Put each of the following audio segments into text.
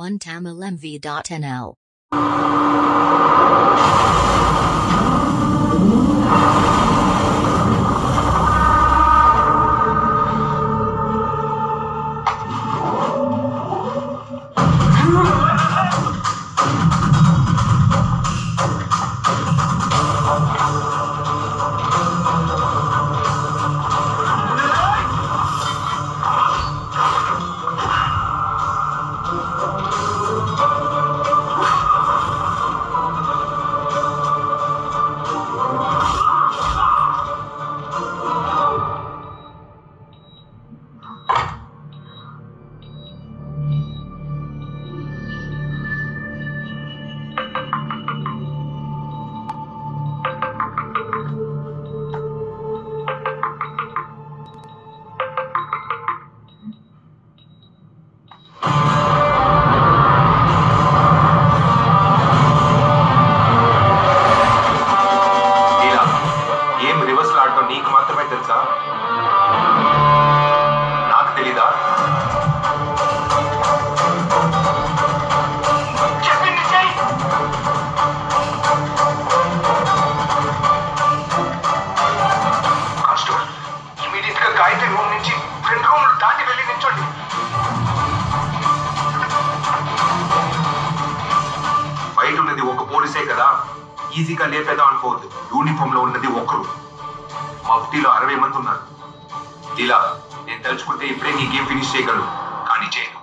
OneTamilMV.nl ఈజీగా లేపేదాం అనుకోవద్దు. Uniform లో ఉన్నది ఒకరు, మఫ్టీలో 60 మంది ఉన్నారు. ఇలా నేను తలుచుకుంటే ఇప్పుడే నీ గేమ్ ఫినిష్ చేయగలను, కానీ చేయను.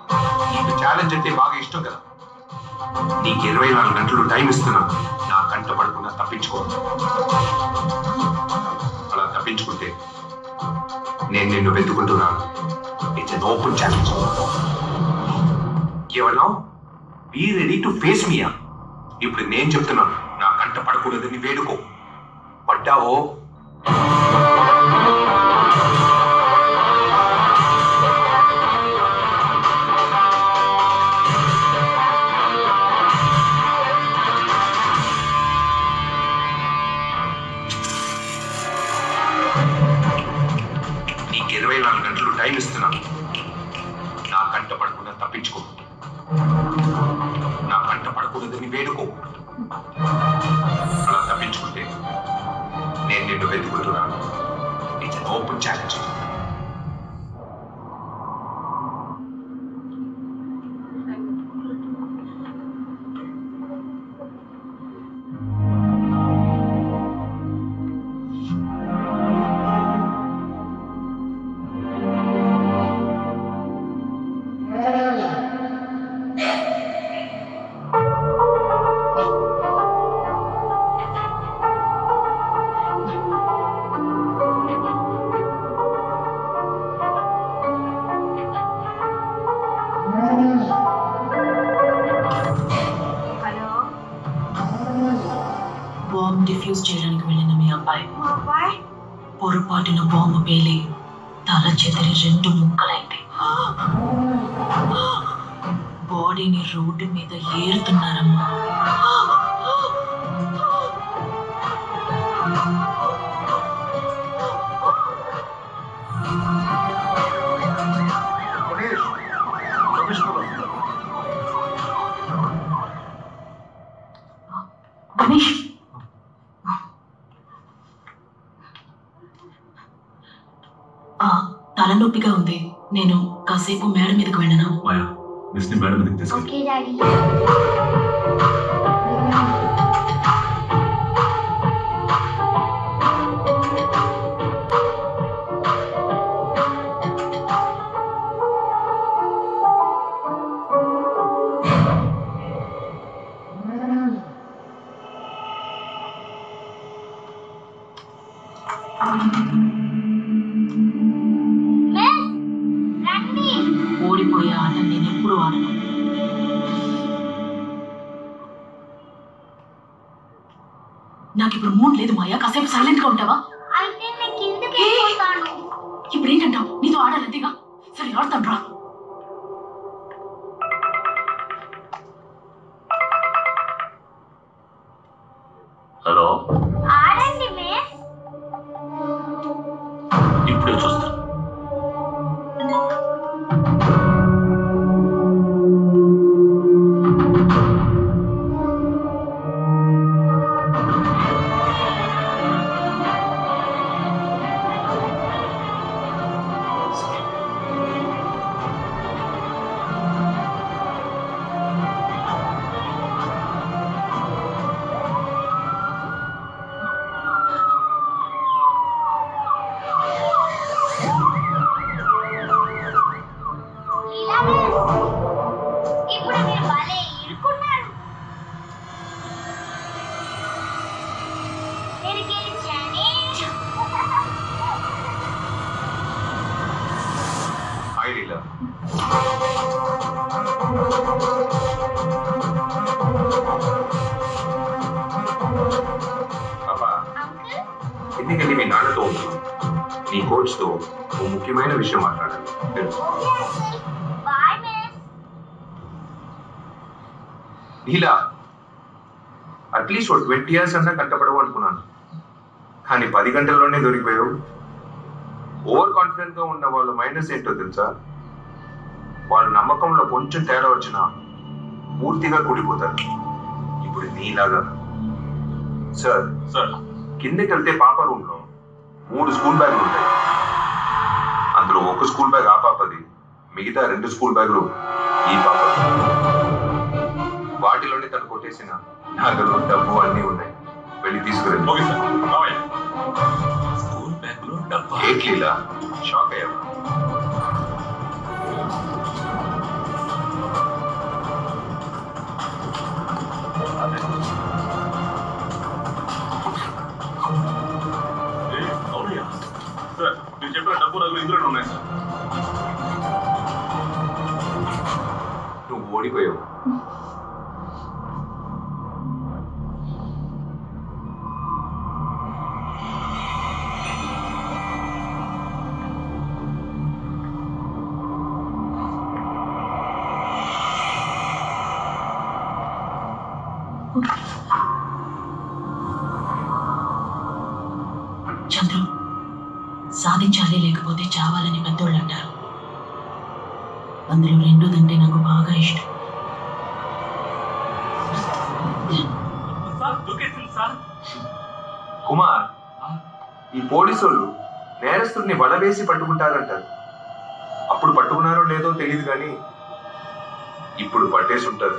నీకు ఛాలెంజ్ అంటే బాగా ఇష్టం కదా. నీకు 24 గంటలు టైం ఇస్తున్నాను. నా కంట పడకుండా తప్పించుకో. అలా తప్పించుకుంటే నేను నిన్ను వెతుకుంటున్నాను. It's an open challenge. ఏమన్నా బీ రెడీ టు ఫేస్ మీయా? ఇప్పుడు నేను చెప్తున్నాను, నా కంట పడకూడదని వేడుకో. పడ్డావో నీకు 24 గంటలు టైం ఇస్తున్నాను. నా కంట పడకుండా తప్పించుకో. నా కంట పడకూడదని వేడుకో. అలా తప్పించుకుంటే నేను నిన్ను వెతుకుంటున్నాను. It's an open challenge. Bomb defuse చేయడానికి వెళ్ళిన మీ అబ్బాయి పొరపాటున బాంబు పేలి తల చెదిరి 2 ముక్కలైంది. బాడీని రోడ్డు మీద ఏరుతున్నారమ్మా. గణేష్, తలనొప్పిగా ఉంది. నేను కాసేపు మేడ మీదకి వెళ్ళను. మేడ మీదకి తీసుకెళ్ళి. ఓడిపోయే ఆట నేను ఎప్పుడు ఆడను. నాకు ఇప్పుడు మూడ్ లేదు మాయా. కాసేపు సైలెంట్ గా ఉంటావా? ఇప్పుడు ఏంటంటావు? నీతో ఆడాలంతేగా. సరే ఆడతాను రా. హలో, ఆడండి మిస్. ఇప్పుడే చూస్తా. ఇప్పుడు మీరు భలే ఇరుక్కున్నారు. నేను గెలిచానే. హాయ్ లీలా. పాపా, ఎందుకంటే మీ నాన్నతో ఉంటున్నాను. నీ కోచ్తో ఓ ముఖ్యమైన విషయం మాట్లాడాలి. Bye miss. Leela, at least 20 years అన్నా కట్టపడవు అనుకున్నాను, కానీ 10 గంటల్లోనే దొరికిపోయావు. ఓవర్ కాన్ఫిడెంట్ గా ఉన్న వాళ్ళ మైనస్ ఏంటో తెలుసా? వాళ్ళ నమ్మకంలో కొంచెం తేడా వచ్చినా పూర్తిగా కూడిపోతారు. ఇప్పుడు నీలాగా. సార్ కిందకి వెళ్తే పాప రూమ్ లో 3 స్కూల్ బ్యాగులు ఉంటాయి. అందులో ఒక స్కూల్ బ్యాగ్ ఆ పాపది, మిగతా 2 స్కూల్ బ్యాగులు ఈ పాప. వాటిలోనే తను కొట్టేసిన నగలు, డబ్బు అన్నీ ఉన్నాయి. వెళ్ళి తీసుకురండి. Okay sir. స్కూల్ బ్యాగ్ లో డబ్బా. ఏంటి లీలా, షాక్ అయ్యావా? అవునయ్యా సార్, మీరు చెప్పిన డబ్బు నగలు ఇందులోనే ఉన్నాయి సార్. నువ్వు ఓడిపోయావు. చంద్రు, సాధించాలి లేకపోతే చావాలని పెద్దోళ్ళు అంటారు. అందులో రెండోదంటే నాకు బాగా ఇష్టం. కుమార్, ఈ పోలీసు వాళ్ళు నేరస్తుడిని వలవేసి పట్టుకుంటారంటారు. అప్పుడు పట్టుకున్నారో లేదో తెలియదు కానీ ఇప్పుడు పట్టేసి ఉంటారు.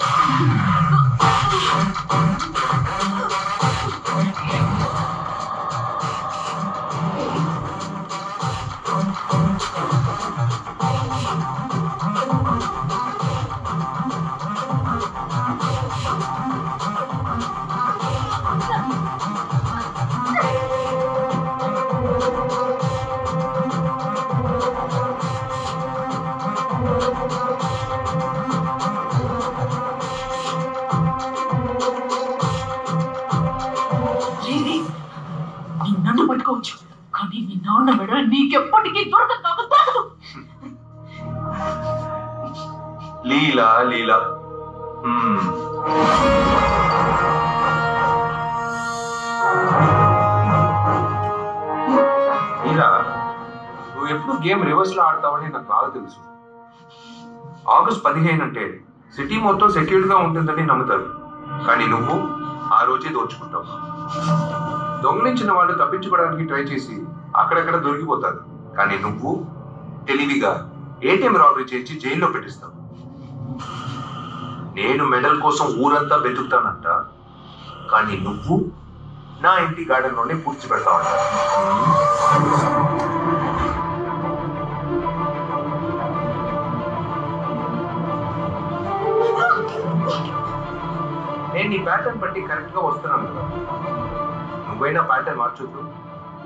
నన్ను పట్టుకోవచ్చు కానీ మీ నాన్న మెడ నీకెప్పటికీ దొరకదు. లీలా లీలా లీలా, నువ్వు ఎప్పుడు గేమ్ రివర్స్ లో ఆడతావని నాకు బాగా తెలుసు. ఆగస్ట్ 15 అంటే సిటీ మొత్తం సెక్యూర్డ్ గా ఉంటుందని నమ్ముతారు, కానీ నువ్వు ఆ రోజే దోచుకుంటావు. దొంగలించిన వాళ్ళు తప్పించుకోవడానికి ట్రై చేసి అక్కడక్కడ దొరికిపోతారు, కానీ నువ్వు తెలివిగా ఏటీఎం రాబరీ చేసి జైల్లో పెట్టిస్తావు. నేను మెడల్ కోసం ఊరంతా వెతుకుతానంట, కానీ నువ్వు నా ఇంటి గార్డెన్ లోనే పూడ్చి పెడతావంట. నేను నీ ప్యాటర్న్ బట్టి కరెక్ట్ గా వస్తున్నాను కదా, నువ్వైనా ప్యాటర్న్ మార్చొద్దు.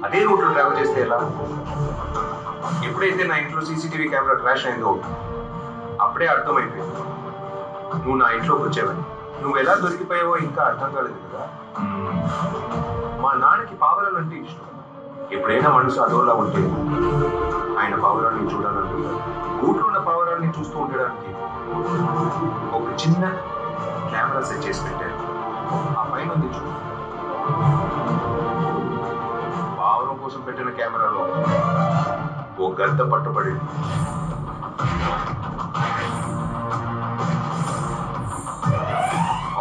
అదే రూట్ లో ట్రావెల్ చేస్తే ఎలా? ఎప్పుడైతే నా ఇంట్లో సీసీటీవీ కెమెరా క్రాష్ అయిందో అప్పుడే అర్థమైపోయింది నువ్వు నా ఇంట్లోకి వచ్చావని. నువ్వు ఎలా దొరికిపోయావో ఇంకా అర్థం కాలేదు కదా. మా నాన్నకి పావురాలు అంటే ఇష్టం. ఎప్పుడైనా మనసు అదోలా ఉంటే ఆయన పావురాన్ని చూడాలనుకుంటారు. గూట్లో ఉన్న పావురాన్ని చూస్తూ ఉండడానికి ఒక చిన్న కెమెరా సెట్ చేసి పెట్టారు. ఆ పైన ఉంది చూడు, పావురం కోసం పెట్టిన కెమెరాలో ఓ గద్ద పట్టుబడింది.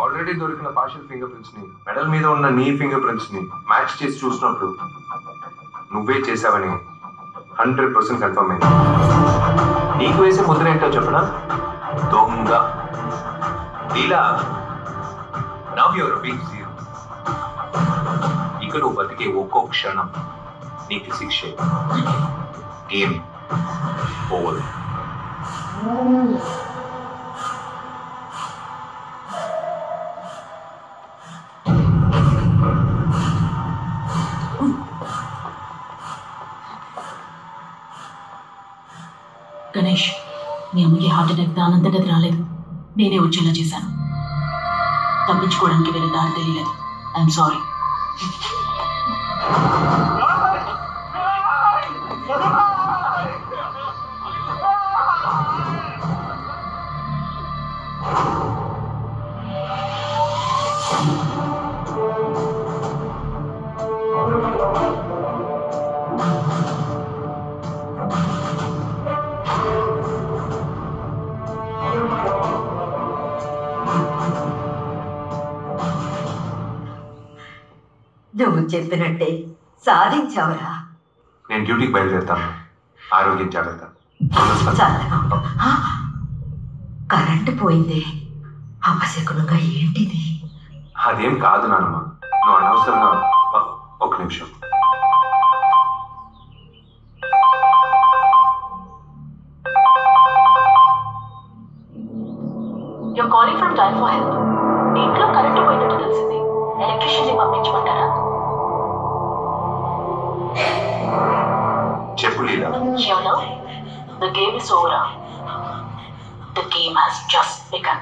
ఆల్రెడీ దొరికిన పార్షియల్ ఫింగర్ ప్రింట్స్ ని మెడల్ మీద ఉన్న నీ ఫింగర్ ప్రింట్స్ ని మ్యాచ్ చేసి చూసినప్పుడు నువ్వే చేసావని 100% కన్ఫర్మ్ అయింది. నీకు వేసే ముద్ర ఏంటో చెప్పనా? దొంగ. Leela, now your big zero. ఇక నువ్వు బతికే ఒక్కో క్షణం నీకు శిక్షే. Game over. గణేష్, మీ అమ్మకి హార్ట్ అటాక్ దానంతటది రాలేదు, నేనే వచ్చేలా చేశాను. తప్పించుకోవడానికి వేరే దారి తెలియలేదు. I'm sorry. నువ్వు చెప్పినట్టే సాధించావురా. నేను డ్యూటీకి బయలుదేరుతాను. ఆరోగ్యం జాగ్రత్త. చల్లగా ఉండు. కరెంటు పోయింది. అపశకునంగా ఏంటిది? అదేం కాదు నాన్నమ్మ, నువ్వు అనవసరంగా ఒక నిమిషం. You're calling from Dial for Help. మీ ఇంట్లో కరెంటు పోయినట్టు తెలిసింది. ఎలక్ట్రీషియన్ని పంపించమంటారా? చెప్పు లీలా. You know, the game is over. The game has just begun.